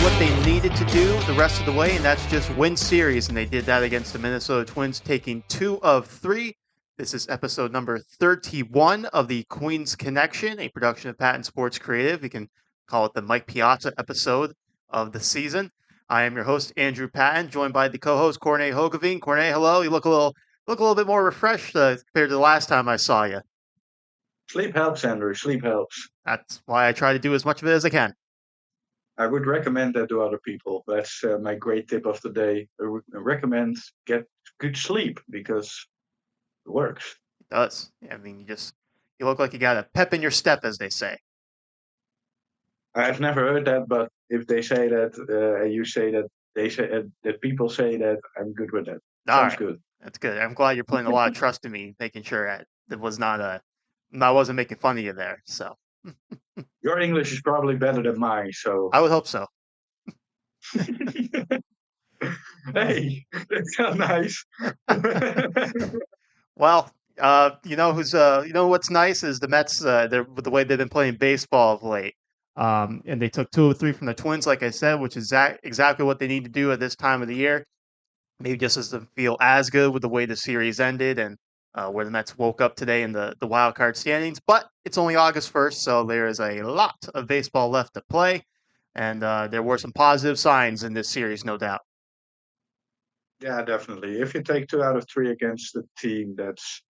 what they needed to do the rest of the way, and that's just win series. And they did that against the Minnesota Twins, taking 2 of 3. This is episode number 31 of the Queens Connection, a production of Patton Sports Creative. You can call it the Mike Piazza episode of the season. I am your host, Andrew Patton, joined by the co-host, Corne Hogeveen. Corne, hello. You look a little bit more refreshed compared to the last time I saw you. Sleep helps, Andrew. Sleep helps. That's why I try to do as much of it as I can. I would recommend that to other people. That's my great tip of the day. I recommend get good sleep because it works. It does. I mean, you look like you got a pep in your step, as they say. I've never heard that, but if they say that, you say that, they say that people say that, I'm good with that. All Sounds right, good. that's good. I'm glad you're putting a lot of trust in me, making sure that I wasn't making fun of you there. So Your English is probably better than mine, so. I would hope so. Hey, that's not nice. Well, you know what's nice is the Mets. With the way they've been playing baseball of late, and they took 2 or 3 from the Twins, like I said, which is exactly what they need to do at this time of the year. Maybe just doesn't feel as good with the way the series ended and where the Mets woke up today in the wild card standings. But it's only August 1st, so there is a lot of baseball left to play, and there were some positive signs in this series, no doubt. Yeah, definitely. If you take 2 out of 3 against the team that's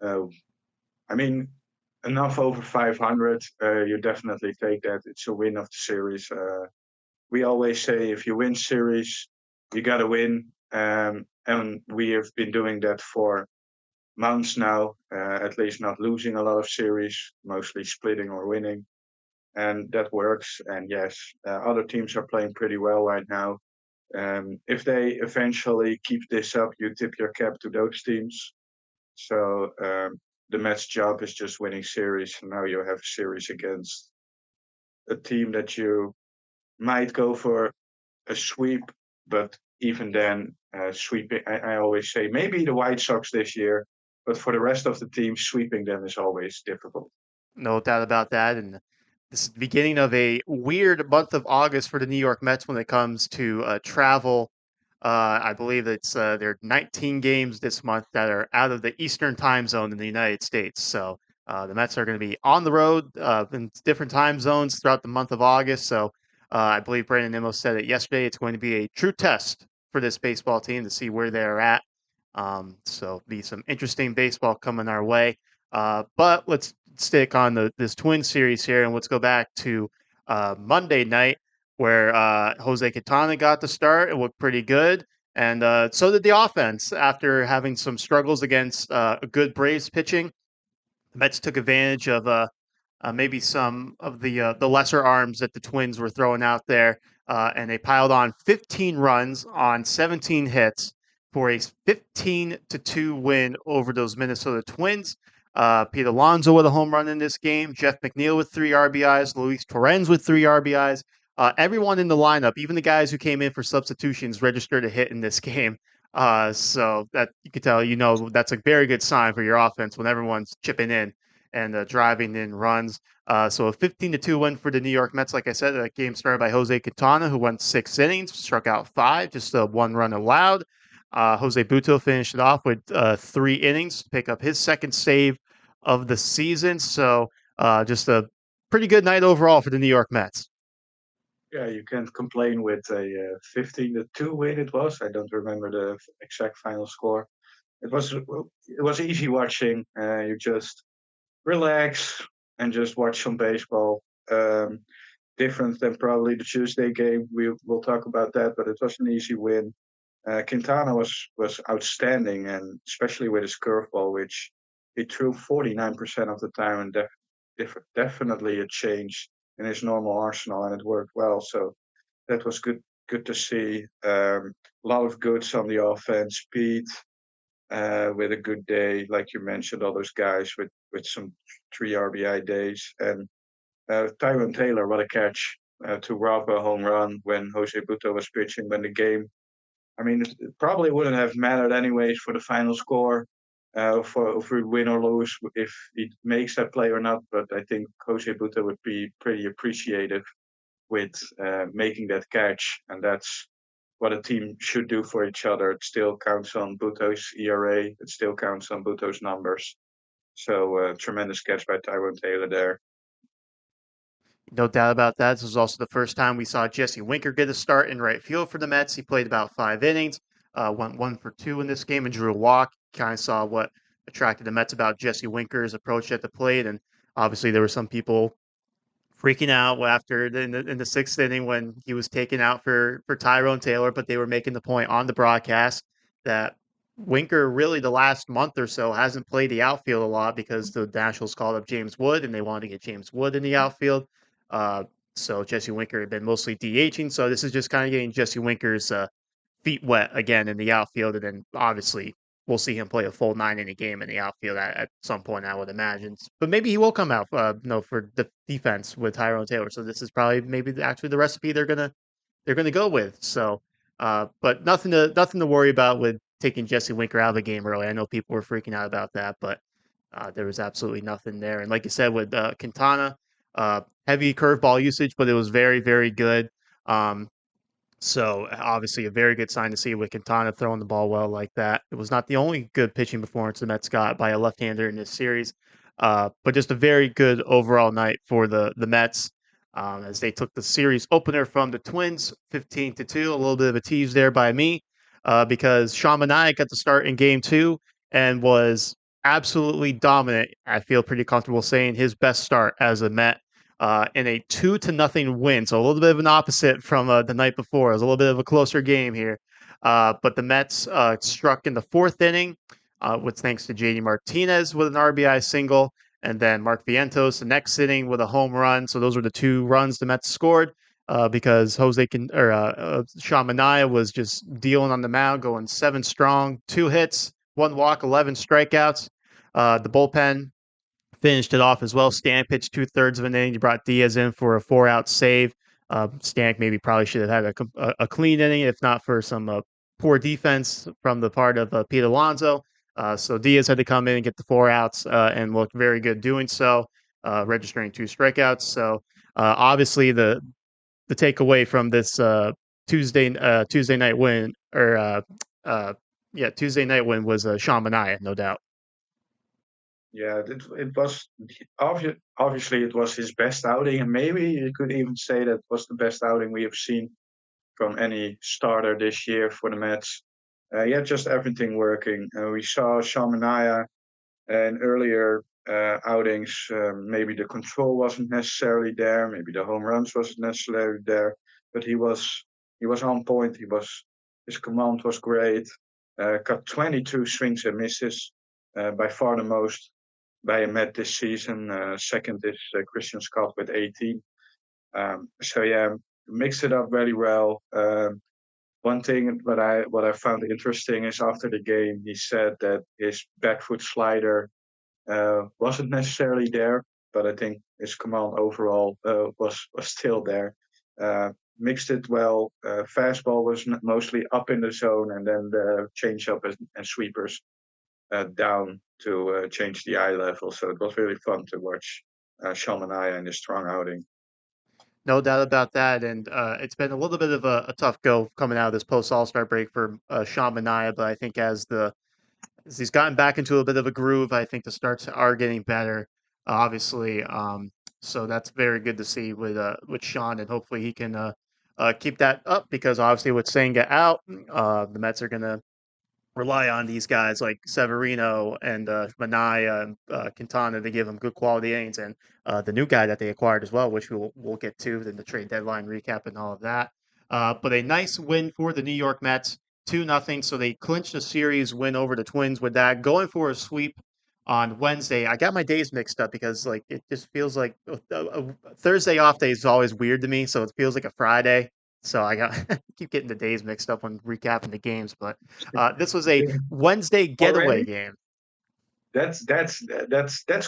uh, I mean, enough over 500, you definitely take that. It's a win of the series. We always say if you win series, you got to win. And we have been doing that for months now, at least not losing a lot of series, mostly splitting or winning. And that works. And yes, other teams are playing pretty well right now. If they eventually keep this up, you tip your cap to those teams. So the Mets' job is just winning series. Now you have a series against a team that you might go for a sweep, but even then, sweeping. I always say maybe the White Sox this year, but for the rest of the teams, sweeping them is always difficult. No doubt about that. And this is the beginning of a weird month of August for the New York Mets when it comes to travel. I believe it's there are 19 games this month that are out of the Eastern time zone in the United States. So the Mets are going to be on the road in different time zones throughout the month of August. So I believe Brandon Nimmo said it yesterday. It's going to be a true test for this baseball team to see where they're at. So be some interesting baseball coming our way. But let's stick on this Twin series here, and let's go back to Monday night where Jose Quintana got the start. It looked pretty good, and so did the offense after having some struggles against a good Braves pitching. The Mets took advantage of maybe some of the lesser arms that the Twins were throwing out there, and they piled on 15 runs on 17 hits for a 15-2 win over those Minnesota Twins. Pete Alonso with a home run in this game, Jeff McNeil with 3 RBIs, Luis Torrens with 3 RBIs. Everyone in the lineup, even the guys who came in for substitutions, registered a hit in this game. So that you could tell, that's a very good sign for your offense when everyone's chipping in and driving in runs. So a 15-2 win for the New York Mets. Like I said, that game started by Jose Quintana, who went 6 innings, struck out 5, just 1 run allowed. Jose Butto finished it off with 3 innings to pick up his second save of the season. So just a pretty good night overall for the New York Mets. Yeah, you can't complain with a 15-2 win. It was. I don't remember the exact final score. It was easy watching. You just relax and just watch some baseball. Different than probably the Tuesday game. We'll talk about that, but it was an easy win. Quintana was outstanding, and especially with his curveball, which he threw 49% of the time, and definitely a change in his normal arsenal, and it worked well. So that was good to see. A lot of goods on the offense. Pete with a good day, like you mentioned, all those guys with some 3 RBI days, and Tyrone Taylor, what a catch to rob a home run when Jose Butto was pitching. When the game, I mean, it probably wouldn't have mattered anyways for the final score, for if we win or lose, if he makes that play or not. But I think Jose Butto would be pretty appreciative with making that catch, and that's what a team should do for each other. It still counts on Buto's ERA. It still counts on Buto's numbers. So tremendous catch by Tyrone Taylor there. No doubt about that. This was also the first time we saw Jesse Winker get a start in right field for the Mets. He played about 5 innings, went 1 for 2 in this game, and drew a walk. Kind of saw what attracted the Mets about Jesse Winker's approach at the plate, and obviously there were some people freaking out after in the 6th inning when he was taken out for Tyrone Taylor, but they were making the point on the broadcast that Winker really the last month or so hasn't played the outfield a lot because the Nationals called up James Wood and they wanted to get James Wood in the outfield. Uh, so Jesse Winker had been mostly DHing. So this is just kind of getting Jesse Winker's feet wet again in the outfield, and then obviously we'll see him play a full 9 inning game in the outfield at some point, I would imagine. But maybe he will come out, no, for the defense with Tyrone Taylor. So this is probably maybe actually the recipe they're gonna go with. So, but nothing to worry about with taking Jesse Winker out of the game early. I know people were freaking out about that, but there was absolutely nothing there. And like you said with Quintana, heavy curveball usage, but it was very good. Um, so obviously a very good sign to see with Quintana throwing the ball well like that. It was not the only good pitching performance the Mets got by a left-hander in this series, but just a very good overall night for the Mets as they took the series opener from the Twins, 15-2. A little bit of a tease there by me because Sean Manaea got to start in Game 2 and was absolutely dominant. I feel pretty comfortable saying his best start as a Met in a 2-0 win. So a little bit of an opposite from the night before. It was a little bit of a closer game here. But the Mets struck in the 4th inning, with thanks to JD Martinez with an RBI single, and then Mark Vientos the next inning with a home run. So those were the 2 runs the Mets scored. Because Sean Manaea was just dealing on the mound, going 7 strong, 2 hits, 1 walk, 11 strikeouts. The bullpen finished it off as well. Stank pitched 2/3 of an inning. He brought Diaz in for a 4-out save. Stank maybe probably should have had a clean inning if not for some poor defense from the part of Pete Alonso. So Diaz had to come in and get the 4 outs and looked very good doing so, registering 2 strikeouts. So obviously the takeaway from this Tuesday night win or uh, yeah Tuesday night win was Sean Manaea, no doubt. Yeah, it was obviously it was his best outing, and maybe you could even say that was the best outing we have seen from any starter this year for the Mets. Yeah, just everything working. We saw Shamanaya in earlier outings. Maybe the control wasn't necessarily there. Maybe the home runs wasn't necessarily there. But he was on point. His command was great. Got 22 swings and misses, by far the most by a Met this season. Second is Christian Scott with 18. So yeah, mixed it up very well. One thing what I found interesting is after the game he said that his back foot slider wasn't necessarily there, but I think his command overall was still there. Mixed it well. Fastball was mostly up in the zone, and then the changeup and sweepers down to change the eye level. So it was really fun to watch Shamanaya in his strong outing. No doubt about that, and it's been a little bit of a tough go coming out of this post All Star break for Sean Manaea, but I think as he's gotten back into a bit of a groove, I think the starts are getting better. Obviously, so that's very good to see with Sean, and hopefully he can keep that up because obviously with Senga out, the Mets are gonna rely on these guys like Severino and Manaya and Quintana to give them good quality innings, and the new guy that they acquired as well, which we'll get to in the trade deadline recap and all of that. But a nice win for the New York Mets, 2-0. So they clinched a series win over the Twins with that, going for a sweep on Wednesday. I got my days mixed up because like it just feels like a Thursday off day is always weird to me, so it feels like a Friday. So I got keep getting the days mixed up when recapping the games, but this was a Wednesday getaway Already? game. That's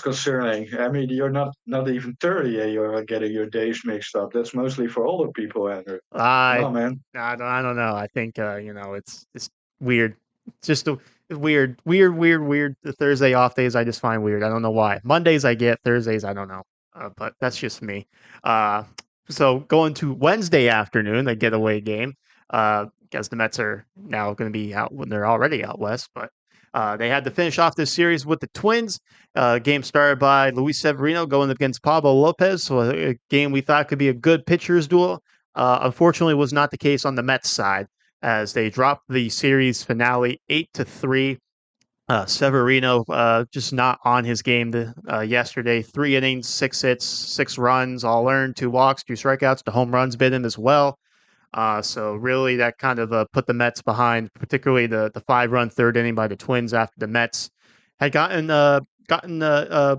concerning. I mean, you're not even 30 and you're getting your days mixed up. That's mostly for older people, Andrew. Come I on, man. I don't know. I think it's just weird. It's just a weird. The Thursday off days I just find weird. I don't know why. Mondays I get, Thursdays I don't know. But that's just me. Uh, So going to Wednesday afternoon, the getaway game, because the Mets are now going to be out when they're already out west. But they had to finish off this series with the Twins. Game started by Luis Severino going against Pablo Lopez. So a game we thought could be a good pitchers duel. Unfortunately, was not the case on the Mets side as they dropped the series finale 8-3. Severino just not on his game yesterday. 3 innings, 6 hits, 6 runs, all earned, 2 walks, 2 strikeouts. The home runs bit him as well. So really, that kind of put the Mets behind, particularly the 5-run third inning by the Twins after the Mets had gotten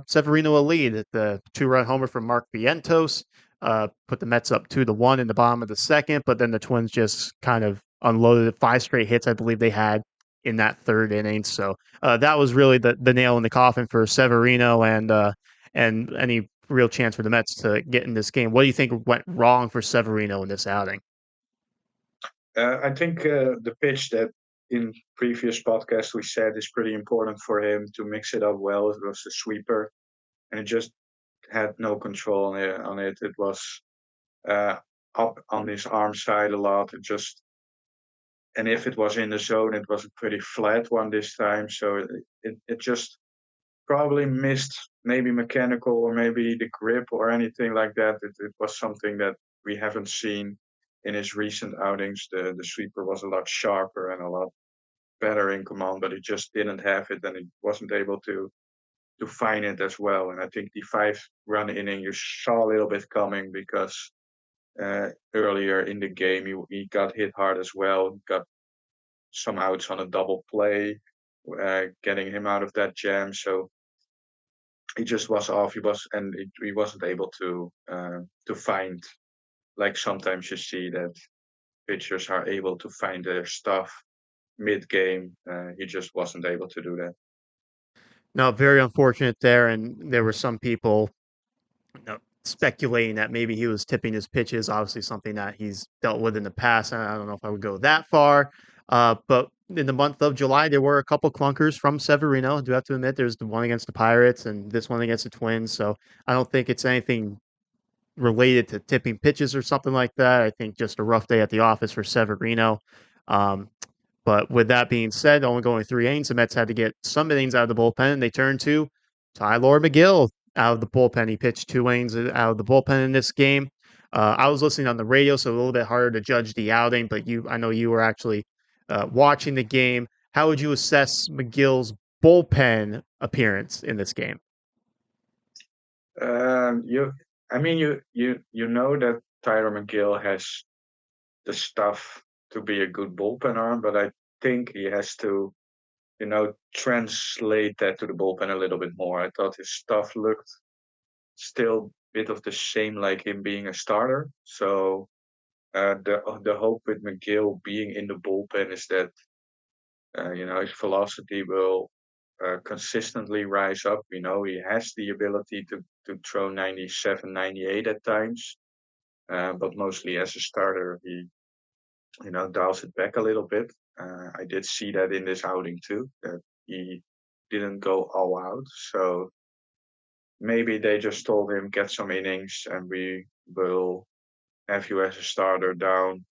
Severino a lead at the 2-run homer from Mark Vientos. Put the Mets up 2-1 in the bottom of the second, but then the Twins just kind of unloaded 5 straight hits. I believe they had in that third inning. So that was really the nail in the coffin for Severino and any real chance for the Mets to get in this game. What do you think went wrong for Severino in this outing? I think the pitch that in previous podcasts we said is pretty important for him to mix it up well. It was a sweeper, and it just had no control on it. It was uh, up on his arm side a lot. And if it was in the zone, it was a pretty flat one this time. So it just probably missed maybe mechanical or maybe the grip or anything like that. It was something that we haven't seen in his recent outings. The sweeper was a lot sharper and a lot better in command, but he just didn't have it and he wasn't able to find it as well. And I think the 5-run inning you saw a little bit coming because earlier in the game he got hit hard as well, got some outs on a double play, getting him out of that jam. So he just was off. He wasn't able to find, like sometimes you see that pitchers are able to find their stuff mid game. He just wasn't able to do that. No, very unfortunate there, and there were some people speculating that maybe he was tipping his pitches. Obviously, something that he's dealt with in the past. I don't know if I would go that far, but in the month of July, there were a couple clunkers from Severino. I do have to admit, there's the one against the Pirates and this one against the Twins. So I don't think it's anything related to tipping pitches or something like that. I think just a rough day at the office for Severino. Um, but with that being said, only going 3 innings, the Mets had to get some innings out of the bullpen, and they turned to Tylor Megill out of the bullpen. He pitched 2 innings out of the bullpen in this game. I was listening on the radio, so a little bit harder to judge the outing. But I know you were actually watching the game. How would you assess McGill's bullpen appearance in this game? You, I mean, you know that Tyler McGill has the stuff to be a good bullpen arm, but I think he has to, translate that to the bullpen a little bit more. I thought his stuff looked still a bit of the same like him being a starter. So the hope with McGill being in the bullpen is that his velocity will consistently rise up. He has the ability to throw 97, 98 at times, but mostly as a starter, he dials it back a little bit. I did see that in this outing too, that he didn't go all out. So maybe they just told him get some innings and we will have you as a starter down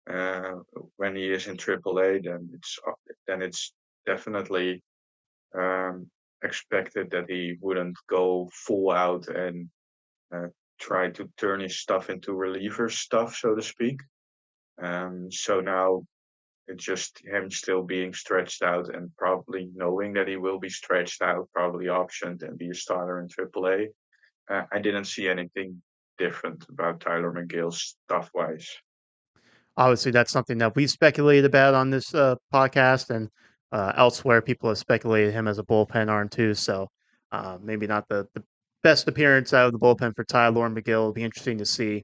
uh, when he is in AAA. Then it's definitely um, expected that he wouldn't go full out and uh, try to turn his stuff into reliever stuff, so to speak. So now it's just him still being stretched out and probably knowing that he will be stretched out, probably optioned and be a starter in AAA. I didn't see anything different about Tyler McGill stuff wise. Obviously, that's something that we've speculated about on this podcast, and elsewhere, people have speculated him as a bullpen arm too. So maybe not the best appearance out of the bullpen for Tyler McGill. It'll be interesting to see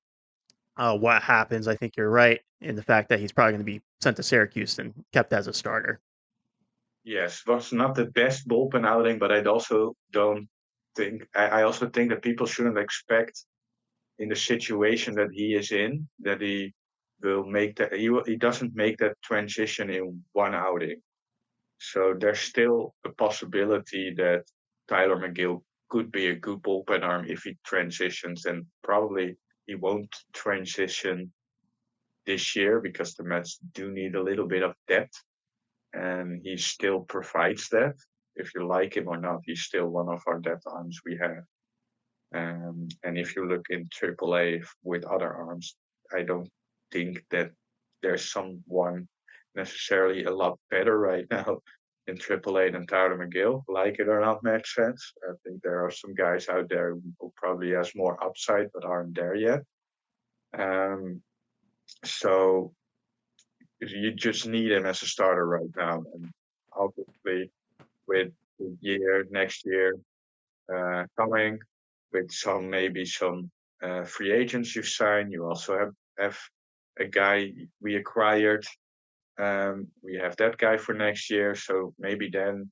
what happens. I think you're right in the fact that he's probably going to be sent to Syracuse and kept as a starter. Yes, was not the best bullpen outing, but I also think that people shouldn't expect in the situation that he is in that he will make that he doesn't make that transition in one outing. So there's still a possibility that Tyler McGill could be a good bullpen arm if he transitions, and probably he won't transition this year because the Mets do need a little bit of depth, and he still provides that. If you like him or not, he's still one of our depth arms we have. And if you look in AAA with other arms, I don't think that there's someone necessarily a lot better right now in AAA than Tyler McGill. Like it or not, Mets fans, I think there are some guys out there who probably has more upside but aren't there yet. Um, so you just need him as a starter right now, and obviously with the year next year coming with some maybe some free agents you sign. You also have a guy we acquired. We have that guy for next year, so maybe then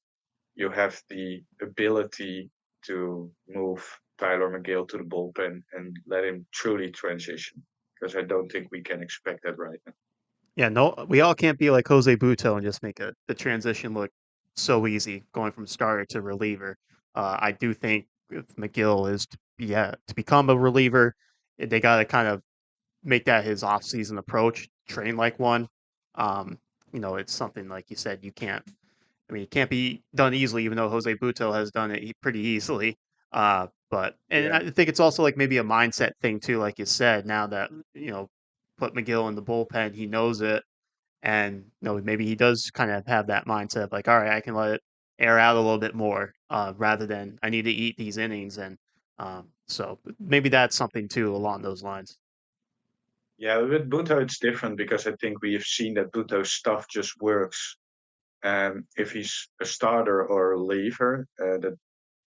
you have the ability to move Tyler McGill to the bullpen and let him truly transition. Because I don't think we can expect that right now. Yeah, no, we all can't be like Jose Buto and just make the transition look so easy going from starter to reliever. I do think if McGill is to become a reliever, they got to kind of make that his off-season approach, train like one. Um, it's something like you said, you can't. I mean, it can't be done easily, even though Jose Buto has done it pretty easily. But and Yeah. I think it's also like maybe a mindset thing too, like you said. Now that put McGill in the bullpen, he knows it, and maybe he does kind of have that mindset of like, all right, I can let it air out a little bit more, rather than I need to eat these innings, and so maybe that's something too along those lines. Yeah, with Buto it's different because I think we have seen that Buto's stuff just works. If he's a starter or a reliever, that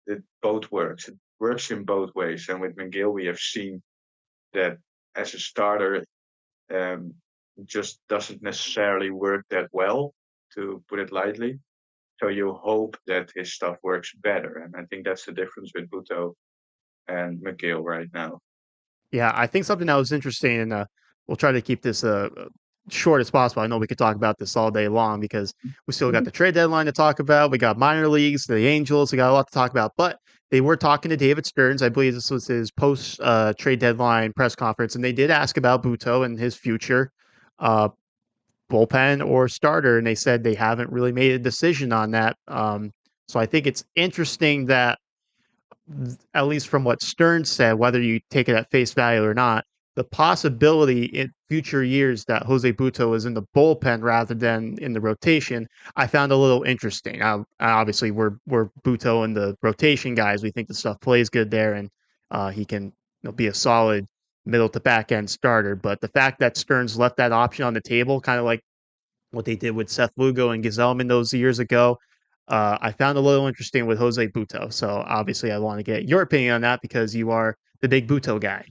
it both works. It works in both ways. And with McGill, we have seen that as a starter, um, just doesn't necessarily work that well, to put it lightly. So you hope that his stuff works better. And I think that's the difference with Buto and McGill right now. Yeah, I think something that was interesting, and we'll try to keep this short as possible. I know we could talk about this all day long because we still got the trade deadline to talk about. We got minor leagues, the Angels. We got a lot to talk about. But they were talking to David Stearns. I believe this was his post trade deadline press conference, and they did ask about Buto and his future uh, bullpen or starter, and they said they haven't really made a decision on that. So I think it's interesting that, at least from what Stearns said, whether you take it at face value or not, the possibility in future years that Jose Buto is in the bullpen rather than in the rotation, I found a little interesting. Obviously, we're Buto and the rotation guys. We think the stuff plays good there, and he can be a solid middle to back end starter. But the fact that Stearns left that option on the table, kind of like what they did with Seth Lugo and Gazelman those years ago. I found a little interesting with Jose Buto. So obviously, I want to get your opinion on that because you are the big Buto guy.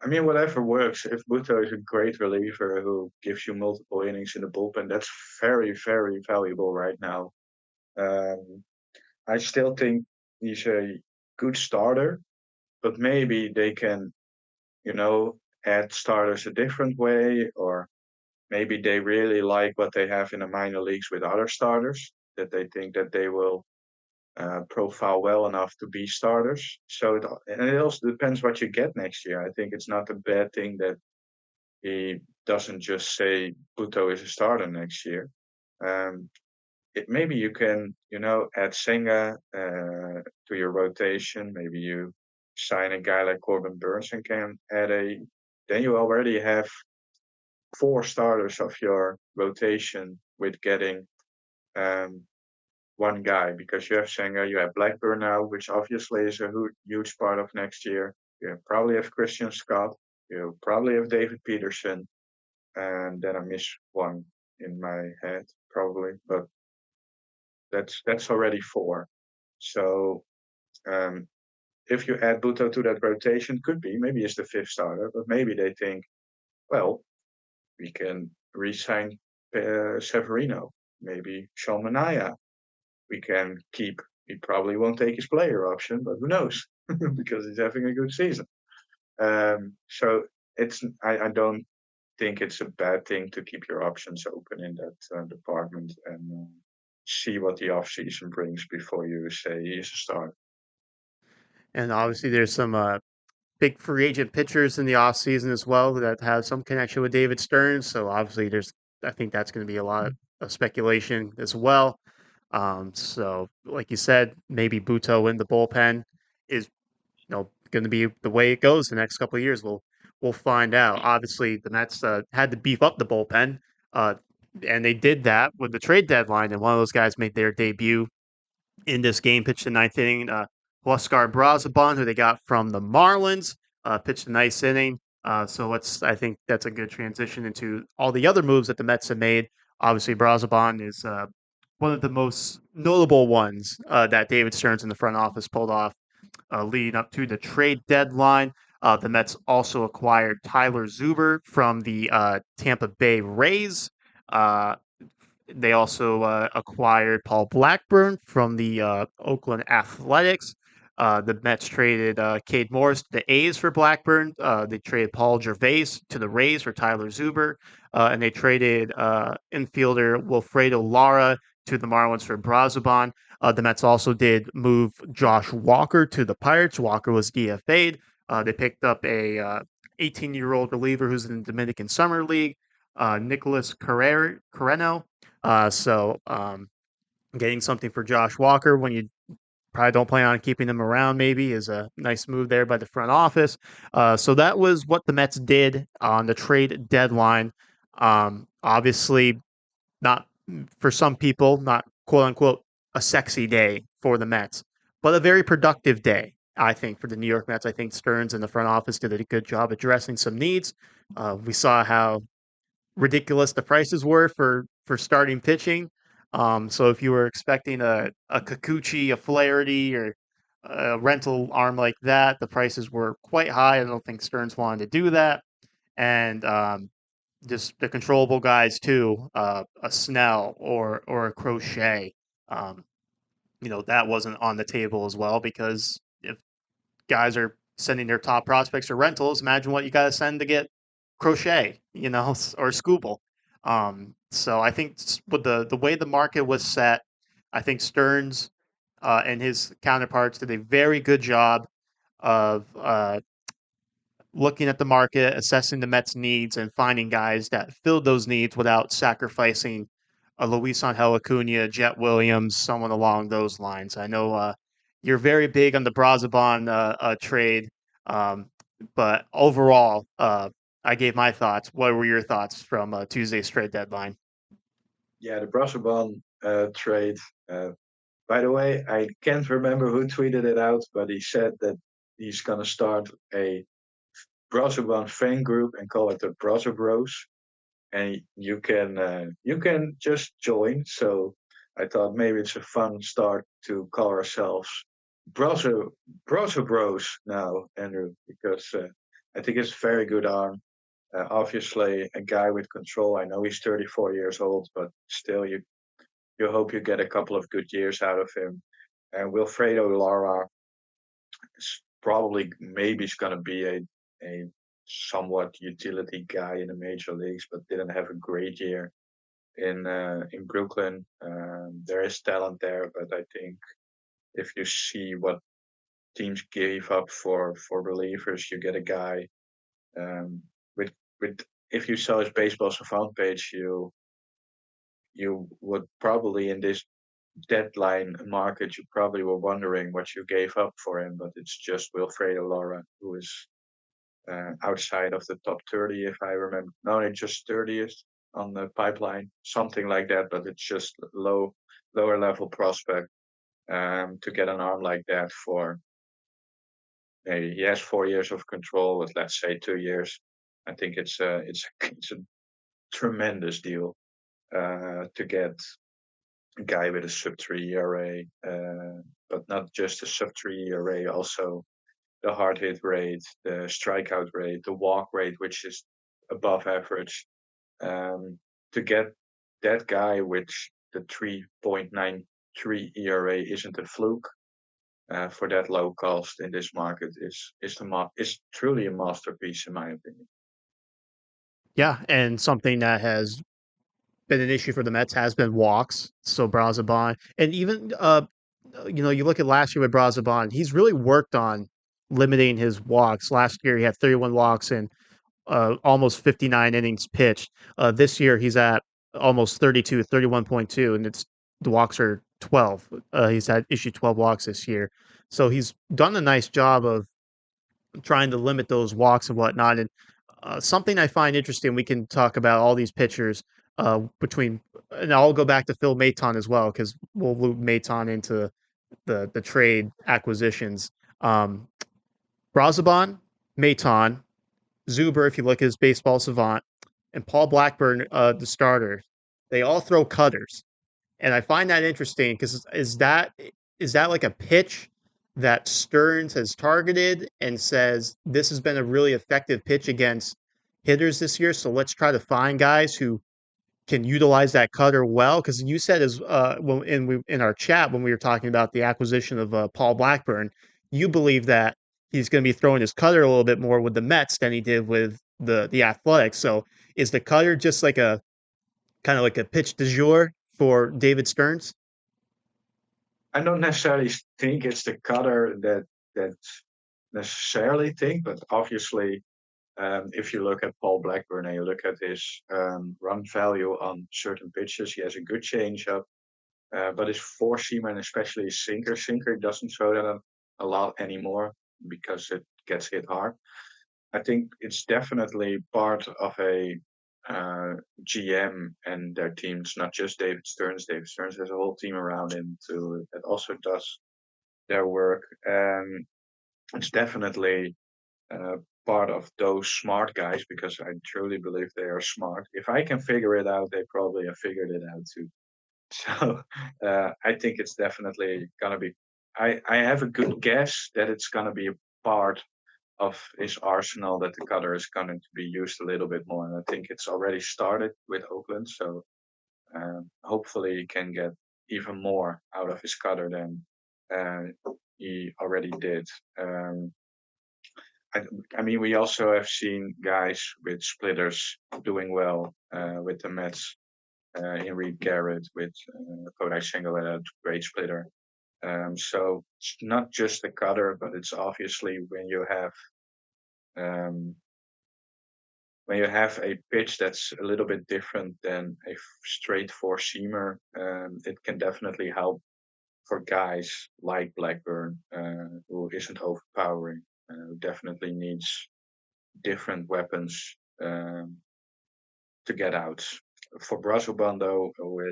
I mean, whatever works. If Buto is a great reliever who gives you multiple innings in the bullpen, that's very, very valuable right now. Um, I still think he's a good starter, but maybe they can, you know, add starters a different way, or maybe they really like what they have in the minor leagues with other starters that they think that they will profile well enough to be starters. And it also depends what you get next year. I think it's not a bad thing that he doesn't just say Buto is a starter next year. Um, maybe you can, add Senga to your rotation. Maybe you sign a guy like Corbin Burns and can add a. Then you already have four starters of your rotation with getting um, one guy because you have Senga, you have Blackburn now, which obviously is a huge part of next year. You probably have Christian Scott. You probably have David Peterson, and then I miss one in my head probably, but that's already four. So um, if you add Buto to that rotation, could be maybe it's the fifth starter, but maybe they think, well, we can re-sign Severino, maybe Sean Manaea. We can keep. He probably won't take his player option, but who knows? Because he's having a good season. So I don't think it's a bad thing to keep your options open in that department and see what the off season brings before you say he's a star. And obviously, there's some big free agent pitchers in the offseason as well that have some connection with David Stearns. So obviously, I think that's going to be a lot of speculation as well. So, like you said, maybe Buto in the bullpen is going to be the way it goes the next couple of years. We'll find out. Obviously, the Mets had to beef up the bullpen, uh, and they did that with the trade deadline. And one of those guys made their debut in this game, pitched the ninth inning. Huascar Brazaban, who they got from the Marlins, pitched a nice inning. I think that's a good transition into all the other moves that the Mets have made. Obviously, Brazaban is one of the most notable ones that David Stearns in the front office pulled off leading up to the trade deadline. The Mets also acquired Tyler Zuber from the Tampa Bay Rays. Uh, they also acquired Paul Blackburn from the Oakland Athletics. The Mets traded Cade Morris to the A's for Blackburn. They traded Paul Gervais to the Rays for Tyler Zuber. And they traded infielder Wilfredo Lara to the Marlins for Brazoban. The Mets also did move Josh Walker to the Pirates. Walker was DFA'd. They picked up a 18-year-old reliever who's in the Dominican Summer League, Nicholas Carreno. Getting something for Josh Walker when you probably don't plan on keeping him around, maybe, is a nice move there by the front office. So that was what the Mets did on the trade deadline. Obviously, not for some people, not quote unquote a sexy day for the Mets, but a very productive day, I think, for the New York Mets. I think Stearns and the front office did a good job addressing some needs. We saw how ridiculous the prices were for starting pitching. So if you were expecting a Kikuchi, a Flaherty, or a rental arm like that, the prices were quite high. I don't think Stearns wanted to do that, and just the controllable guys too, a Snell or a Crochet. Um, that wasn't on the table as well because if guys are sending their top prospects for rentals, imagine what you got to send to get Crochet, or Scooble. So I think with the way the market was set, I think Stearns and his counterparts did a very good job of looking at the market, assessing the Mets' needs, and finding guys that filled those needs without sacrificing a Luis Angel Acuna, Jet Williams, someone along those lines. I know you're very big on the Brazaban trade, um, but overall, I gave my thoughts. What were your thoughts from Tuesday's trade deadline? Yeah, the Brassabon trade. By the way, I can't remember who tweeted it out, but he said that he's gonna start a Brassabon fan group and call it the Brassa Bros, and you can just join. So I thought maybe it's a fun start to call ourselves Brassa Brassa Bros now, Andrew, because I think it's a very good arm. Obviously, a guy with control. I know he's 34 years old, but still, you hope you get a couple of good years out of him. And Wilfredo Lara is probably maybe is going to be a somewhat utility guy in the major leagues, but didn't have a great year in Brooklyn. There is talent there, but I think if you see what teams gave up for relievers, you get a guy with if you saw his baseball savant page, you would probably in this deadline market, you probably were wondering what you gave up for him, but it's just Wilfredo Lara, who is outside of the top 30, if I remember. No, it's just 30th on the pipeline, something like that, but it's just lower level prospect to get an arm like that for. He has 4 years of control with, let's say, 2 years. I think it's a tremendous deal to get a guy with a sub 3 ERA, but not just a sub 3 ERA, also the hard hit rate, the strikeout rate, the walk rate, which is above average. To get that guy, which the 3.93 ERA isn't a fluke for that low cost in this market, is truly a masterpiece in my opinion. Yeah, and something that has been an issue for the Mets has been walks. So Brazaban, and even you look at last year with Brazaban, he's really worked on limiting his walks. Last year he had 31 walks and almost 59 innings pitched. This year he's at almost 32, 31.2, and it's the walks are 12. He's had issued 12 walks this year. So he's done a nice job of trying to limit those walks and whatnot. And something I find interesting, we can talk about all these pitchers between, and I'll go back to Phil Maton as well because we'll loop Maton into the trade acquisitions. Um, Brazaban, Maton, Zuber, if you look at his baseball savant, and Paul Blackburn, the starter, they all throw cutters, and I find that interesting because is that like a pitch that Stearns has targeted and says this has been a really effective pitch against hitters this year, so let's try to find guys who can utilize that cutter well. Because you said as in our chat when we were talking about the acquisition of Paul Blackburn, you believe that he's going to be throwing his cutter a little bit more with the Mets than he did with the Athletics. So is the cutter just like a kind of like a pitch du jour for David Stearns? I don't necessarily think it's the cutter that necessarily think, but obviously, if you look at Paul Blackburn and you look at his run value on certain pitches, he has a good changeup. But his four seamer and especially his sinker doesn't throw that a lot anymore because it gets hit hard. I think it's definitely part of a GM and their teams, not just David Stearns. David Stearns has a whole team around him too that also does their work. And it's definitely uh, part of those smart guys because I truly believe they are smart. If I can figure it out, they probably have figured it out too. So I think it's definitely gonna be. I have a good guess that it's gonna be a part of his arsenal that the cutter is going to be used a little bit more. And I think it's already started with Oakland, so hopefully he can get even more out of his cutter than he already did. Um, I, I mean, we also have seen guys with splitters doing well with the Mets. In Reed Garrett with Kodai Senga had a great splitter. So it's not just the cutter, but it's obviously um, when you have a pitch that's a little bit different than a straight four seamer, it can definitely help for guys like Blackburn, who isn't overpowering, who definitely needs different weapons to get out. For Brazoban, though, who I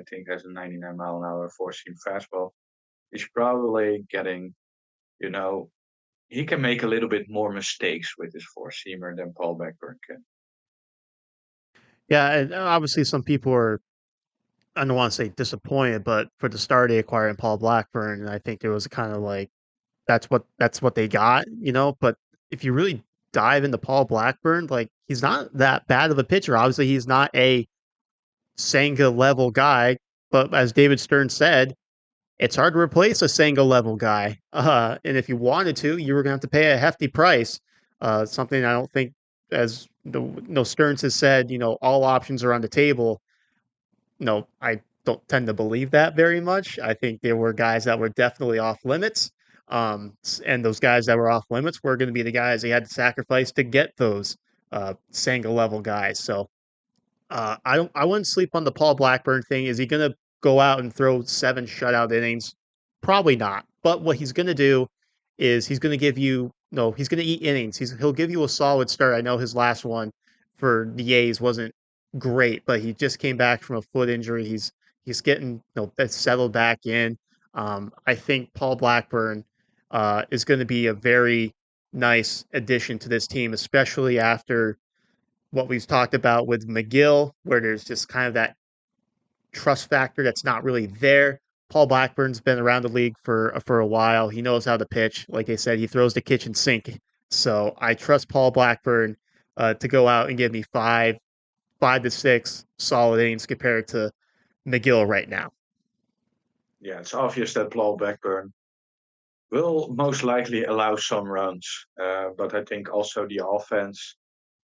think has a 99-mile-an-hour four-seam fastball, he's probably getting, you know, he can make a little bit more mistakes with his four-seamer than Paul Blackburn can. Yeah, and obviously some people are, I don't want to say disappointed, but for the start they acquired Paul Blackburn, I think it was kind of like that's what they got, you know. But if you really dive into Paul Blackburn, like he's not that bad of a pitcher. Obviously, he's not a Senga level guy, but as David Stern said, it's hard to replace a Senga level guy. And if you wanted to, you were going to have to pay a hefty price. Something I don't think, as the no Stearns has said, all options are on the table. No, I don't tend to believe that very much. I think there were guys that were definitely off limits. And those guys that were off limits were going to be the guys they had to sacrifice to get those Senga level guys. So I wouldn't sleep on the Paul Blackburn thing. Is he going to go out and throw 7 shutout innings? Probably not. But what he's going to do is he's going to give you no, he's going to eat innings. He'll give you a solid start. I know his last one for the A's wasn't great, but he just came back from a foot injury. He's getting settled back in. I think Paul Blackburn is going to be a very nice addition to this team, especially after what we've talked about with McGill, where there's just kind of that trust factor that's not really there. Paul Blackburn's been around the league for a while. He knows how to pitch. Like I said, he throws the kitchen sink. So I trust Paul Blackburn to go out and give me 5 to 6 solid innings compared to McGill right now. Yeah, it's obvious that Paul Blackburn will most likely allow some runs, but I think also the offense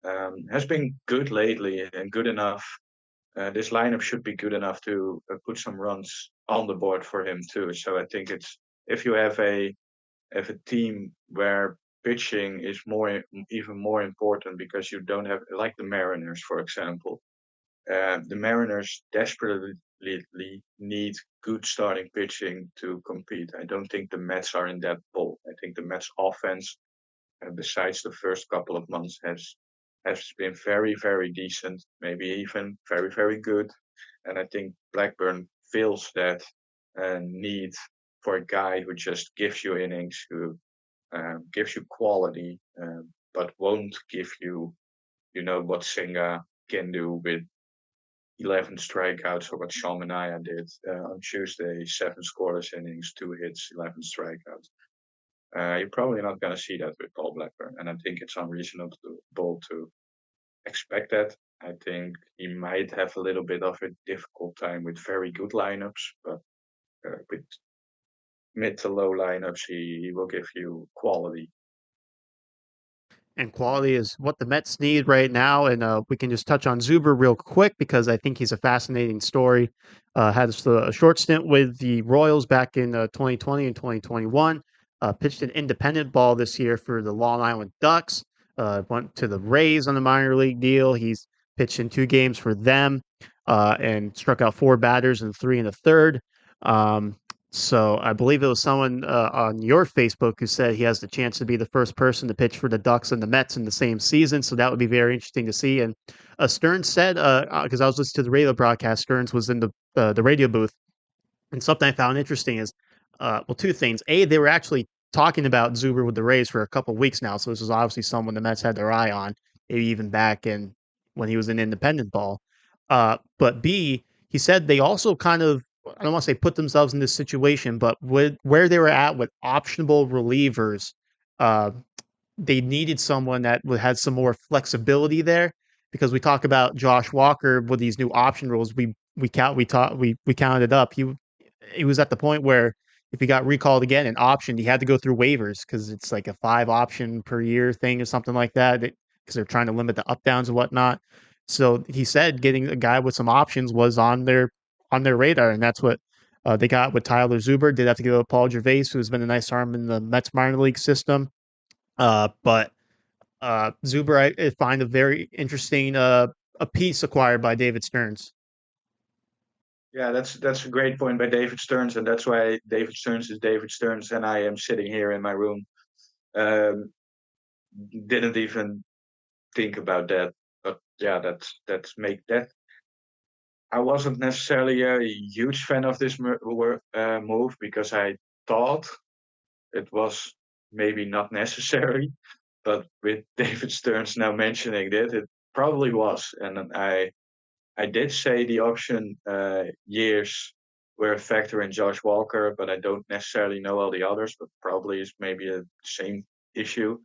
has been good lately and good enough. This lineup should be good enough to put some runs on the board for him too. So I think it's if you have if a team where pitching is even more important because you don't have, like the Mariners, for example. The Mariners desperately need good starting pitching to compete. I don't think the Mets are in that boat. I think the Mets offense, besides the first couple of months, has been very decent, maybe even very good. And I think Blackburn fills that need for a guy who just gives you innings, who gives you quality, but won't give you, what Senga can do with 11 strikeouts, or what Sean Manaea did on Tuesday, 7 scoreless innings, 2 hits, 11 strikeouts. You're probably not going to see that with Paul Blackburn, and I think it's unreasonable to expect that. I think he might have a little bit of a difficult time with very good lineups, but with mid to low lineups, he will give you quality. And quality is what the Mets need right now. And we can just touch on Zuber real quick because I think he's a fascinating story. Had a short stint with the Royals back in 2020 and 2021. Pitched an independent ball this year for the Long Island Ducks. Went to the Rays on the minor league deal. He's pitched in 2 games for them and struck out 4 batters and 3 in the third. Um, so I believe it was someone on your Facebook who said he has the chance to be the first person to pitch for the Ducks and the Mets in the same season. So that would be very interesting to see. And Stearns said, because I was listening to the radio broadcast, Stearns was in the radio booth, and something I found interesting is, well, 2 things. A, they were actually talking about Zuber with the Rays for a couple of weeks now, so this is obviously someone the Mets had their eye on, maybe even back in when he was in independent ball. But B, he said they also kind of, I don't want to say put themselves in this situation, but with where they were at with optionable relievers, uh, they needed someone that had some more flexibility there because we talk about Josh Walker with these new option rules. We counted it up. He was at the point where if he got recalled again and optioned, he had to go through waivers because it's like a 5 option per year thing or something like that. Because they're trying to limit the up downs and whatnot. So he said getting a guy with some options was on their radar, and that's what they got with Tyler Zuber. Did have to go with Paul Gervais, who's been a nice arm in the Mets minor league system. But Zuber, I find a very interesting a piece acquired by David Stearns. Yeah, that's a great point by David Stearns, and that's why David Stearns is David Stearns, and I am sitting here in my room. Um, didn't even think about that, but yeah, that's make that. I wasn't necessarily a huge fan of this move because I thought it was maybe not necessary, but with David Stearns now mentioning it probably was, and then I did say the option years were a factor in Josh Walker, but I don't necessarily know all the others, but probably is maybe a same issue.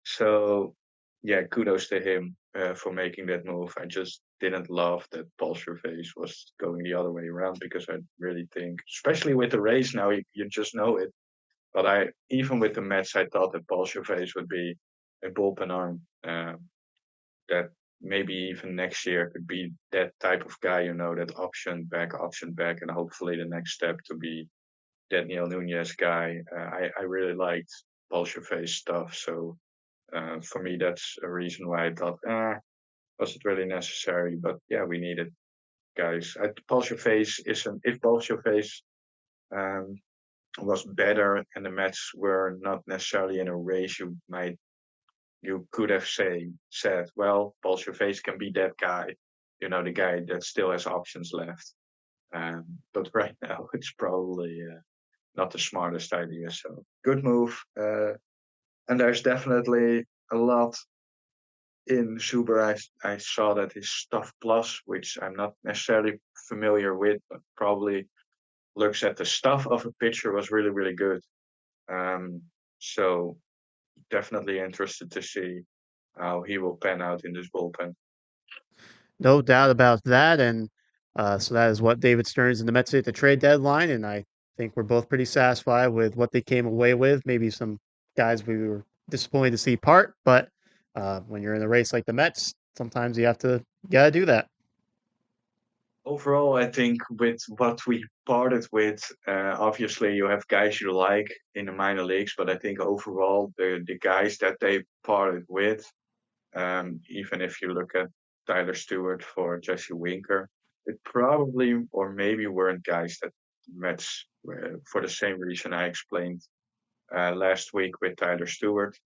So yeah, kudos to him for making that move. I just didn't love that Paul Gervais was going the other way around because I really think, especially with the race now, you just know it. But I even with the Mets, I thought that Paul Gervais would be a bullpen arm. That maybe even next year could be that type of guy, that option back, and hopefully the next step to be that Neil Nunez guy. I really liked Paul Gervais stuff, so for me that's a reason why I thought, was it really necessary? But yeah, we need it, guys. Paul Gervais isn't. If Paul Gervais um, was better and the Mets were not necessarily in a race, you could have said, well, Paul Gervais can be that guy, the guy that still has options left. But right now, it's probably not the smartest idea. So good move. And there's definitely a lot in Zuber. I saw that his stuff plus, which I'm not necessarily familiar with, but probably looks at the stuff of a pitcher was really good. Um, so definitely interested to see how he will pan out in this bullpen. No doubt about that. And so that is what David Stearns and the Mets did at the trade deadline. And I think we're both pretty satisfied with what they came away with. Maybe some guys we were disappointed to see part, but when you're in a race like the Mets, sometimes you gotta do that. Overall, I think with what we parted with, obviously you have guys you like in the minor leagues, but I think overall the guys that they parted with, even if you look at Tyler Stewart for Jesse Winker, it probably or maybe weren't guys that Mets for the same reason I explained last week with Tyler Stewart.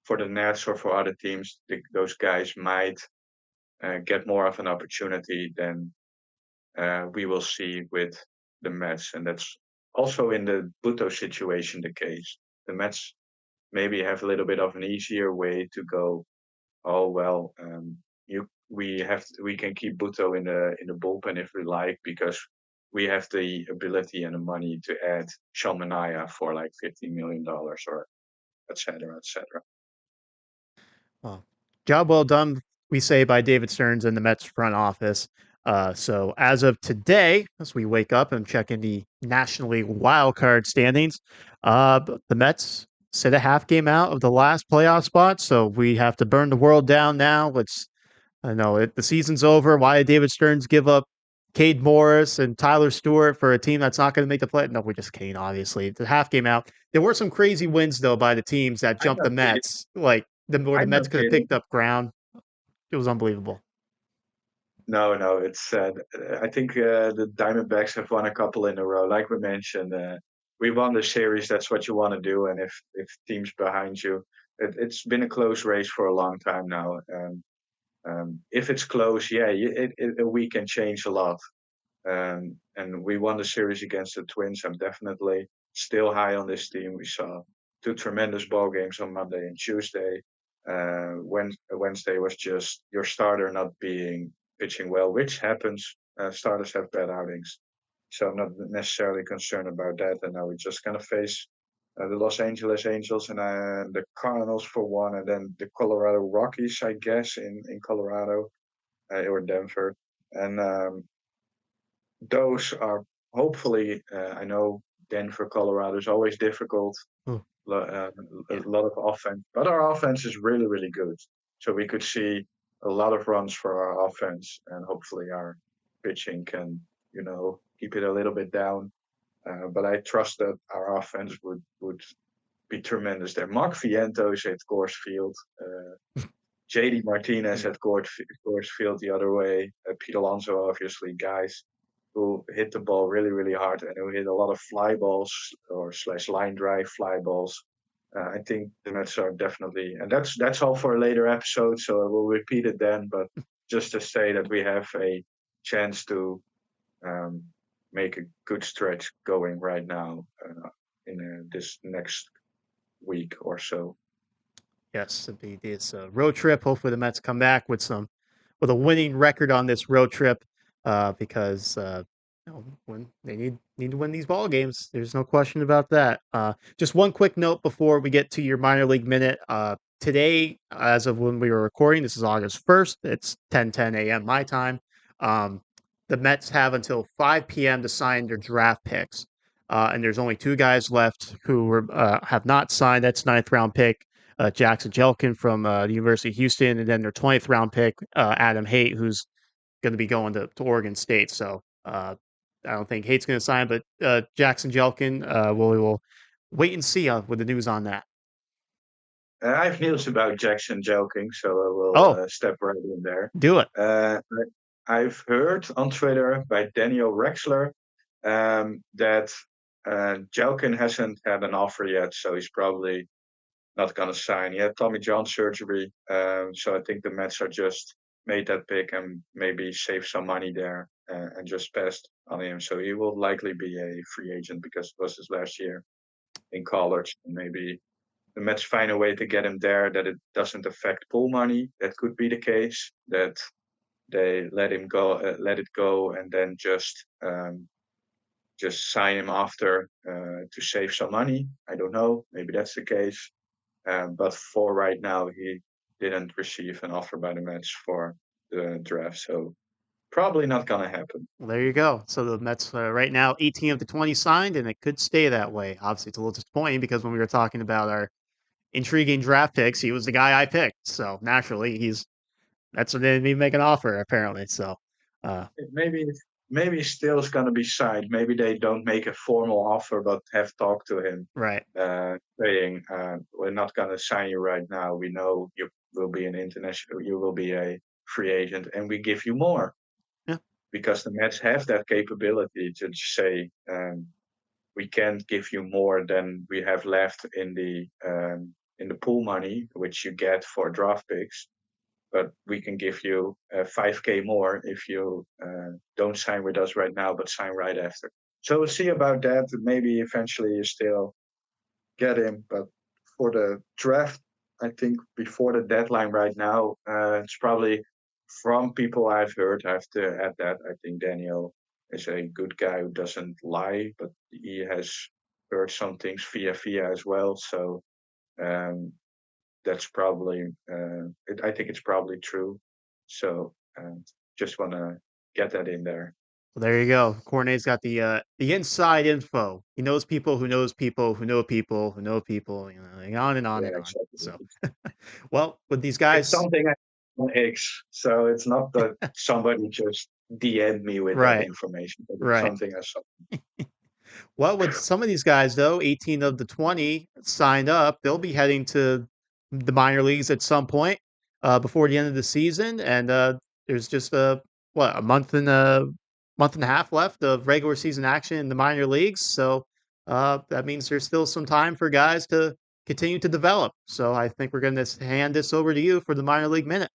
For the Nets or for other teams, those guys might get more of an opportunity than we will see with the Mets, and that's also in the Buto situation the case. The Mets maybe have a little bit of an easier way to go. Oh well, we can keep Buto in the bullpen if we like because we have the ability and the money to add Sean Manaea for like $15 million or et cetera, et cetera. Well, job well done, we say, by David Stearns and the Mets front office. So as of today, as we wake up and check in the National League wild card standings, the Mets sit a half game out of the last playoff spot. So we have to burn the world down now. I know the season's over. Why did David Stearns give up Cade Morris and Tyler Stewart for a team that's not going to make the play? No, we're just kidding. Obviously, the half game out. There were some crazy wins though by the teams that I'm jumped the not kidding. Mets, like where the I'm Mets not could have kidding. picked up ground. It was unbelievable. No, no, it's. I think the Diamondbacks have won a couple in a row. Like we mentioned, we won the series. That's what you want to do. And if teams behind you, it's been a close race for a long time now. If it's close, yeah, a week can change a lot. And we won the series against the Twins. I'm definitely still high on this team. We saw two tremendous ball games on Monday and Tuesday. Wednesday was just your starter not being pitching well, which happens. Starters have bad outings, so I'm not necessarily concerned about that. And now we're just gonna face the Los Angeles Angels and the Cardinals for one, and then the Colorado Rockies, I guess, in Colorado or Denver. And those are hopefully, I know Denver, Colorado is always difficult, Oh, a yeah. lot of offense, but our offense is really, really good. So we could see a lot of runs for our offense, and hopefully our pitching can, keep it a little bit down. But I trust that our offense would be tremendous there. Mark Vientos at Coors Field, JD Martinez Yeah. at Coors Field the other way, Pete Alonso, obviously, guys who hit the ball really, really hard and who hit a lot of fly balls or slash line drive fly balls. I think the Mets are definitely, and that's all for a later episode, so I will repeat it then. But just to say that we have a chance to um, make a good stretch going right now in this next week or so. Yes, indeed. This road trip. Hopefully, the Mets come back with a winning record on this road trip, because when they need to win these ball games. There's no question about that. Just one quick note before we get to your minor league minute. Today, as of when we were recording, this is August 1st. It's 10:10 a.m. my time. Um, the Mets have until 5 p.m. to sign their draft picks, and there's only two guys left have not signed. That's ninth round pick Jackson Jelkin from the University of Houston, and then their 20th round pick, Adam Haight, who's going to be going to Oregon State. So I don't think Haight's going to sign, but Jackson Jelkin, we will wait and see with the news on that. I have news about Jackson joking, so I will Oh, step right in there. do it. Uh, I've heard on Twitter by Daniel Rexler that Jelkin hasn't had an offer yet, so he's probably not going to sign. He had Tommy John surgery, so I think the Mets are just made that pick and maybe save some money there and just passed on him. So he will likely be a free agent because it was his last year in college. And maybe the Mets find a way to get him there that it doesn't affect pool money. That could be the case. That they let it go, and then just sign him after to save some money. I don't know. Maybe that's the case. But for right now, he didn't receive an offer by the Mets for the draft, so probably not gonna happen. Well, there you go. So the Mets right now, 18 of the 20 signed, and it could stay that way. Obviously, it's a little disappointing because when we were talking about our intriguing draft picks, he was the guy I picked. So naturally, that's what they didn't even make an offer apparently. So uh, Maybe. maybe still is going to be signed. Maybe they don't make a formal offer, but have talked to him, Right. saying, "We're not going to sign you right now. We know you will be an international, you will be a free agent, and we give you more Yeah. because the Mets have that capability to say, we can't give you more than we have left in the pool money, which you get for draft picks." But we can give you 5K more if you don't sign with us right now, but sign right after. So we'll see about that. Maybe eventually you still get him, but for the draft, I think before the deadline right now, it's probably from people I've heard. I have to add that I think Daniel is a good guy who doesn't lie, but he has heard some things via as well. So um, that's probably I think it's probably true. So just want to get that in there. Well, there you go. Corne's got the inside info. He knows people who knows people who know people who know people, and on and on Yeah, and on. exactly. So, well, with these It's guys, something I on X, so it's not that somebody just DM'd me with that right, information, but it's right. something I saw. Well, with some of these guys, though, 18 of the 20 signed up, they'll be heading to the minor leagues at some point before the end of the season, and there's just a month and a half left of regular season action in the minor leagues. So that means there's still some time for guys to continue to develop. So I think we're going to hand this over to you for the minor league minute.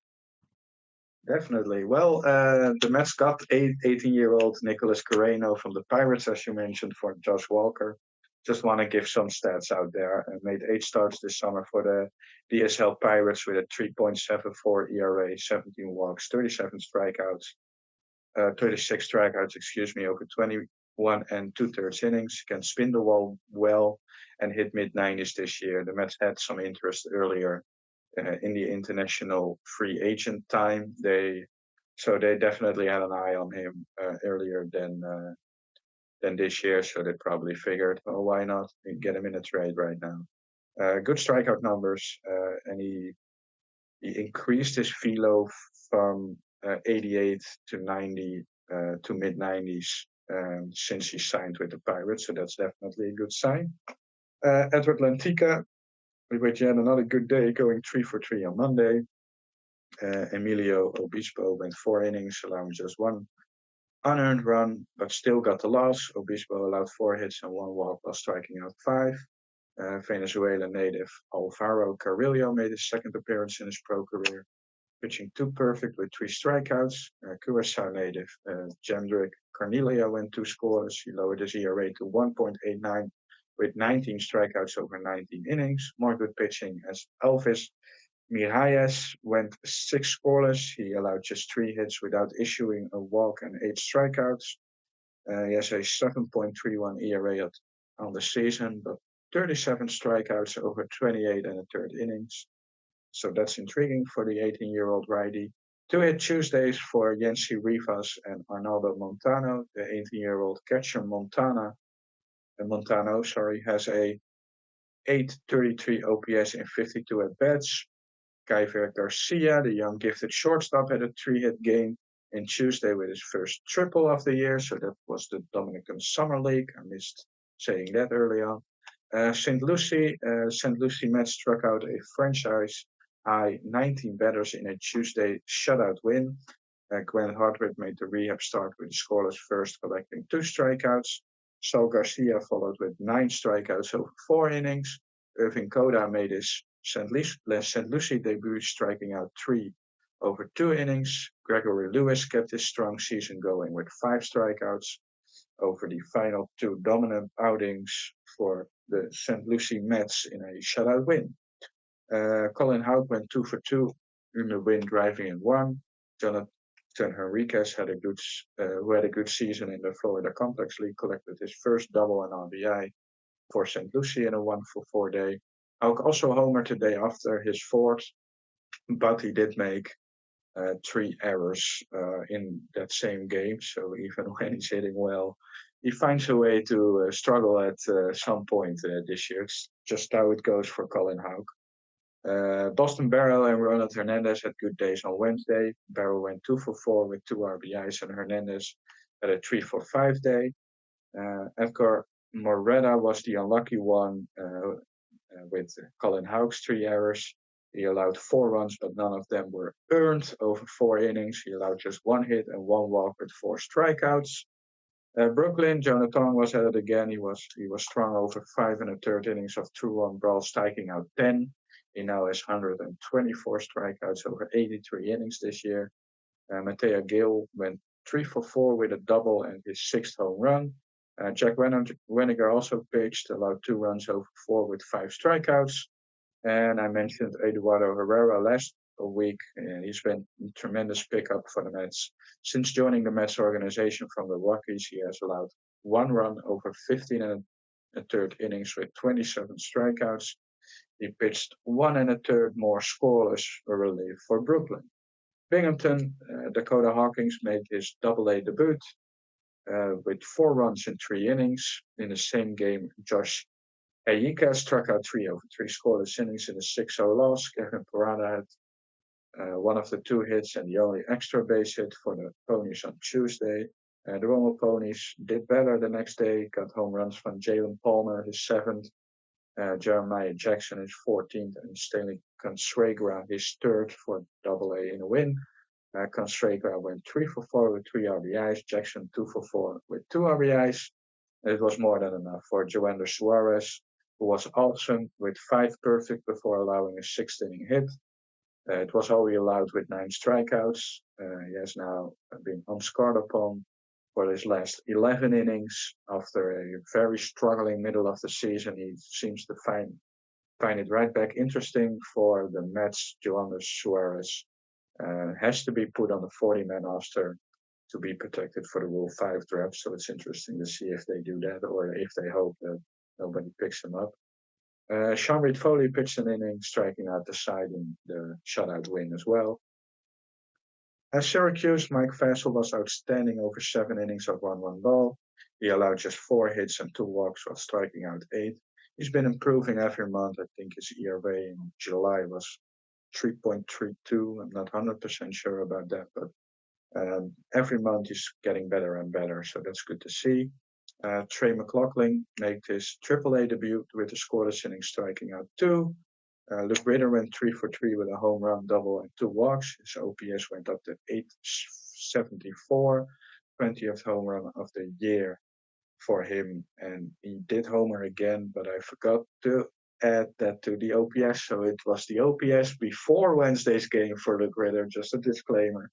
Definitely. Well, the Mets got 18-year-old Nicholas Corne from the Pirates, as you mentioned, for Josh Walker. Just want to give some stats out there. Made 8 starts this summer for the DSL Pirates with a 3.74 ERA, 17 walks, 36 strikeouts, excuse me, over 21 and two-thirds innings. Can spin the ball well and hit mid-90s this year. The Mets had some interest earlier in the international free agent time. They definitely had an eye on him earlier than this year. So they probably figured, oh, why not get him in a trade right now? Good strikeout numbers, and he increased his velo from 88 to 90 to mid 90s since he signed with the Pirates. So that's definitely a good sign. Edward Lantica, which had another good day, going 3 for 3 on Monday. Emilio Obispo went 4 innings, allowing just one unearned run, but still got the loss. Obispo allowed 4 hits and one walk while striking out 5. Venezuelan native Alvaro Carrillo made his second appearance in his pro career, pitching 2 perfect with 3 strikeouts. Curacao native Jandrick Cornelia went 2 scoreless. He lowered his ERA to 1.89 with 19 strikeouts over 19 innings. More good pitching as Elvis Miraez went 6 scoreless. He allowed just 3 hits without issuing a walk and 8 strikeouts. He has a 7.31 ERA on the season, but 37 strikeouts over 28 and a third innings. So that's intriguing for the 18-year-old righty. 2 hit Tuesdays for Yancy Rivas and Arnaldo Montano. The 18-year-old catcher Montano, has a 833 OPS in 52 at bats. Kaiver Garcia, the young gifted shortstop, had a 3 hit game in Tuesday with his first triple of the year. So that was the Dominican Summer League. I missed saying that early on. St. Lucie Mets struck out a franchise high 19 batters in a Tuesday shutout win. Gwen Hartwick made the rehab start with a scoreless first, collecting 2 strikeouts. Saul Garcia followed with 9 strikeouts over 4 innings. Irving Coda made his St. Lucie debut, striking out 3 over 2 innings. Gregory Lewis kept his strong season going with 5 strikeouts over the final 2 dominant outings for the St. Lucie Mets in a shutout win. Colin Houck went 2 for 2 in the win, driving in 1. Jonathan Henriquez who had a good season in the Florida Complex League, collected his first double and RBI for St. Lucie in a 1-for-4 day. Houck also homered the day after his fourth, but he did make 3 errors in that same game. So even when he's hitting well, he finds a way to struggle at some point this year. It's just how it goes for Colin Houck. Boston Barrel and Ronald Hernandez had good days on Wednesday. Barrel went 2 for 4 with 2 RBIs, and Hernandez had a 3-for-5 day. Edgar Moreta was the unlucky one with Colin Houck's 3 errors. He allowed 4 runs, but none of them were earned over 4 innings. He allowed just 1 hit and 1 walk with 4 strikeouts. Brooklyn, Jonathan was at it again. He was strong over 5 1/3 innings of 2-run balls, striking out 10. He now has 124 strikeouts over 83 innings this year. Mattea Gill went 3-for-4 with a double and his sixth home run. Jack Weniger also pitched, allowed 2 runs over 4 with 5 strikeouts. And I mentioned Eduardo Herrera last week. He's been a tremendous pickup for the Mets. Since joining the Mets organization from the Rockies, he has allowed 1 run over 15 1/3 innings with 27 strikeouts. He pitched 1 1/3 more scoreless relief for Brooklyn. Binghamton, Dakota Hawkins made his Double-A debut with 4 runs in 3 innings. In the same game, Josh Ayika struck out 3 over 3 scoreless innings in a 6-0 loss. Kevin Parada had one of the 2 hits and the only extra base hit for the Ponies on Tuesday. The Roma Ponies did better the next day, got home runs from Jalen Palmer, his 7th, Jeremiah Jackson, his 14th, and Stanley Constragra, his 3rd for Double-A in a win. Constragra went 3-for-4 with 3 RBIs, Jackson 2-for-4 with 2 RBIs. It was more than enough for Joander Suarez, who was awesome with 5 perfect before allowing a 6th-inning hit. It was all he allowed with 9 strikeouts. He has now been unscored upon for his last 11 innings. After a very struggling middle of the season, he seems to find it right back interesting for the Mets. Joander Suarez has to be put on the 40-man roster to be protected for the Rule 5 draft. So it's interesting to see if they do that or if they hope that nobody picks him up. Sean Reed Foley pitched an inning, striking out the side in the shutout win as well. At Syracuse, Mike Vassell was outstanding over 7 innings of 1-1 ball. He allowed just 4 hits and 2 walks while striking out 8. He's been improving every month. I think his ERA in July was 3.32. I'm not 100% sure about that, but every month he's getting better and better, so that's good to see. Trey McLaughlin made his Triple-A debut with a scoreless inning, striking out 2. Luke Ritter went 3-for-3 with a home run, double, and 2 walks. His OPS went up to 874, 20th home run of the year for him. And he did homer again, but I forgot to add that to the OPS. So it was the OPS before Wednesday's game for Luke Ritter, just a disclaimer.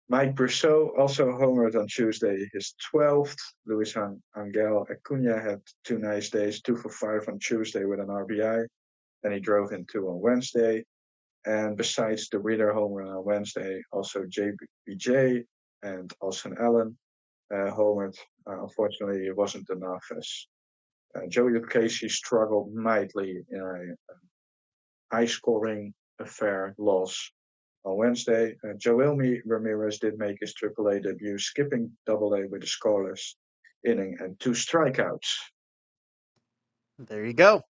Mike Brousseau also homered on Tuesday, his 12th. Luis Angel Acuna had 2 nice days, 2-for-5 on Tuesday with an RBI. Then he drove in 2 on Wednesday. And besides the Ritter home run on Wednesday, also JBJ and Austin Allen homered. Unfortunately, it wasn't enough as Joey Lucchesi struggled mightily in a high-scoring affair loss on Wednesday. Joelmy Ramirez did make his Triple-A debut, skipping Double-A with a scoreless inning and 2 strikeouts. There you go.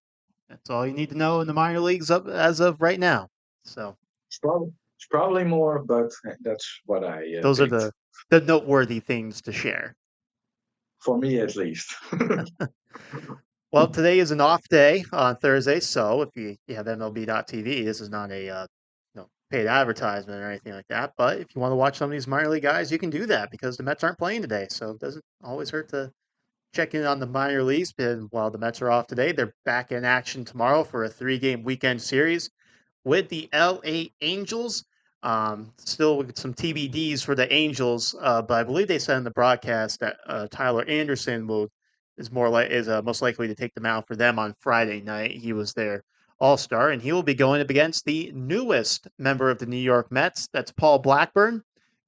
That's all you need to know in the minor leagues as of right now. So It's probably more, but that's what I those are picked. the noteworthy things to share. For me, at least. Well, today is an off day on Thursday, so if you have MLB.TV, this is not a paid advertisement or anything like that. But if you want to watch some of these minor league guys, you can do that because the Mets aren't playing today, so it doesn't always hurt to check in on the minor leagues. And while the Mets are off today, they're back in action tomorrow for a 3-game weekend series with the LA Angels. Still with some TBDs for the Angels, but I believe they said in the broadcast that Tyler Anderson is most likely to take the mound for them on Friday night. He was their All-Star, and he will be going up against the newest member of the New York Mets. That's Paul Blackburn.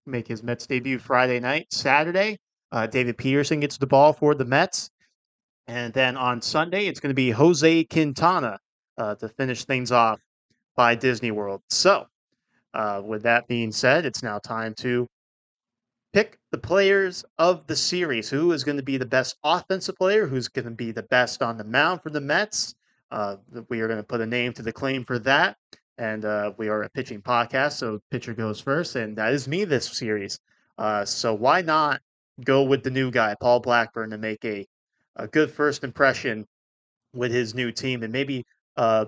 Make his Mets debut Friday night. Saturday, David Peterson gets the ball for the Mets. And then on Sunday, it's going to be Jose Quintana to finish things off by Disney World. So, with that being said, it's now time to pick the players of the series. Who is going to be the best offensive player? Who's going to be the best on the mound for the Mets? We are going to put a name to the claim for that. And we are a pitching podcast, so pitcher goes first. And that is me this series. So why not go with the new guy, Paul Blackburn, to make a good first impression with his new team, and maybe uh,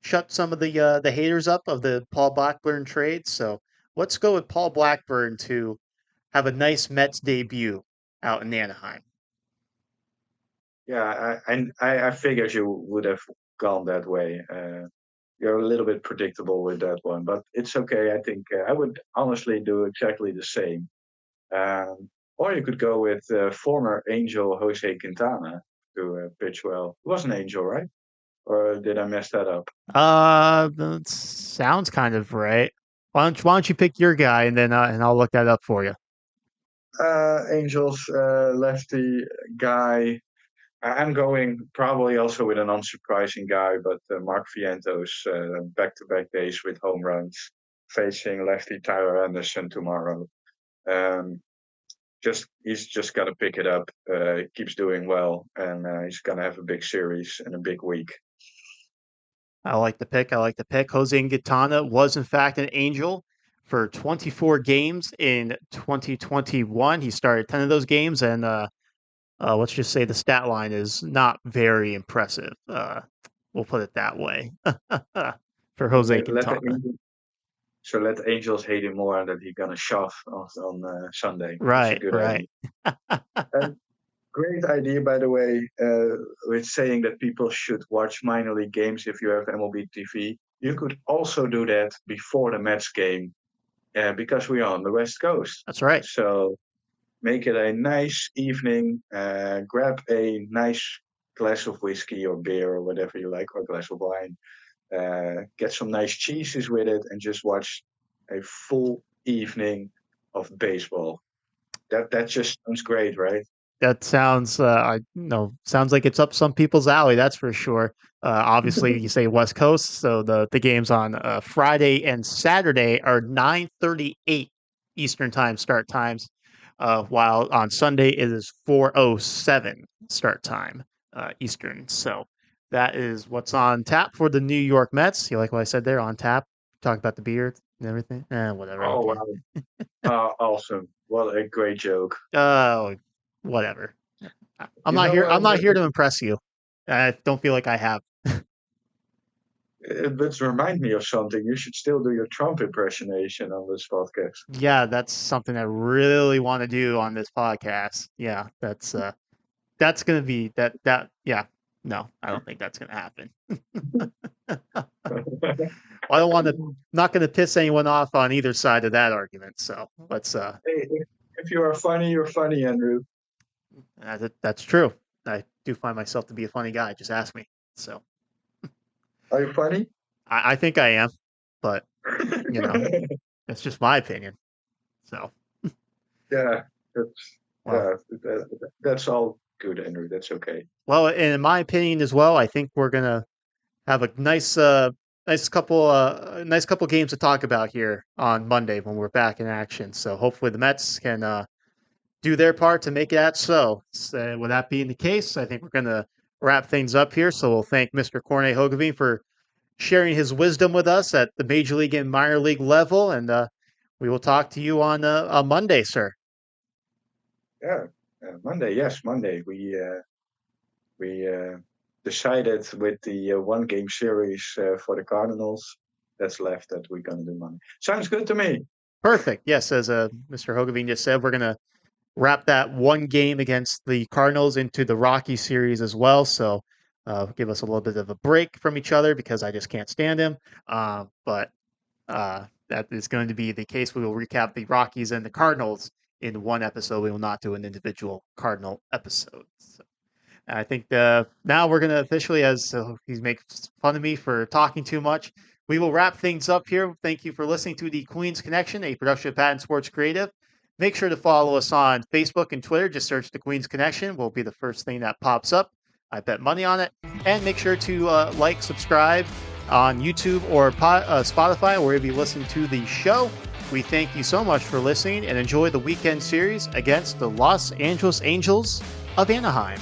shut some of the haters up of the Paul Blackburn trade. So let's go with Paul Blackburn to have a nice Mets debut out in Anaheim. Yeah, I figured you would have gone that way. You're a little bit predictable with that one, but it's okay. I think I would honestly do exactly the same. Or you could go with former Angel Jose Quintana to pitch well. He was an Angel, right? Or did I mess that up? That sounds kind of right. Why don't you pick your guy and then and I'll look that up for you. Angels lefty guy. I'm going probably also with an unsurprising guy, but Mark Vientos, back-to-back days with home runs, facing lefty Tyler Anderson tomorrow. Um, just he's just got to pick it up. He keeps doing well, and he's gonna have a big series and a big week. I like the pick. I like the pick. Jose Quintana was in fact an Angel for 24 games in 2021. He started 10 of those games, and let's just say the stat line is not very impressive. We'll put it that way for Jose Let the Quintana. let the Angels hate him more, and that he's gonna shove on Sunday. That's a Right, good right. idea. And great idea, by the way, with saying that people should watch minor league games if you have MLB TV. You could also do that before the Mets game because we are on the West Coast. That's right. So make it a nice evening. Grab a nice glass of whiskey or beer or whatever you like, or a glass of wine. Get some nice cheeses with it, and just watch a full evening of baseball. That just sounds great, right? That sounds, I no, sounds like it's up some people's alley. That's for sure. Obviously, you say West Coast, so the games on Friday and Saturday are 9:38 Eastern time start times, while on Sunday it is 4:07 start time Eastern. So that is what's on tap for the New York Mets. You like what I said there? On tap. Talk about the beer and everything. Whatever. I don't Oh care. wow! Awesome! What a great joke. Oh, whatever. I'm You not know, here. I'm not here to impress you. I don't feel like I have. but remind me of something. You should still do your Trump impersonation on this podcast. Yeah, that's something I really want to do on this podcast. Yeah, that's gonna be that. Yeah, no, I don't think that's gonna happen. I don't want to. Not gonna piss anyone off on either side of that argument. So let's. Hey, if you are funny, you're funny, Andrew. That's true. I do find myself to be a funny guy. Just ask me. So Are you funny? I think I am, but you know, that's just my opinion. So Yeah, that's well. yeah, that's all good, Andrew. That's okay. Well, in my opinion as well, I think we're gonna have a nice couple games to talk about here on Monday when we're back in action. So hopefully the Mets can do their part to make that so. So with that being the case, I think we're gonna wrap things up here. So we'll thank Mr. Corne Hogeveen for sharing his wisdom with us at the major league and minor league level, and we will talk to you on Monday, sir. Yeah, Monday. Yes, Monday. We decided with the one game series for the Cardinals that's left that we're gonna do Monday. Sounds good to me. Perfect. Yes, as Mr. Hogeveen just said, we're gonna wrap that one game against the Cardinals into the Rocky series as well. So give us a little bit of a break from each other because I just can't stand him. But that is going to be the case. We will recap the Rockies and the Cardinals in one episode. We will not do an individual Cardinal episode. So I think now we're going to officially, as he makes fun of me for talking too much, we will wrap things up here. Thank you for listening to the Queen's Connection, a production of Patent Sports Creative. Make sure to follow us on Facebook and Twitter. Just search the Queen's Connection. Will be the first thing that pops up. I bet money on it. And make sure to like, subscribe on YouTube or Spotify, wherever you listen to the show. We thank you so much for listening and enjoy the weekend series against the Los Angeles Angels of Anaheim.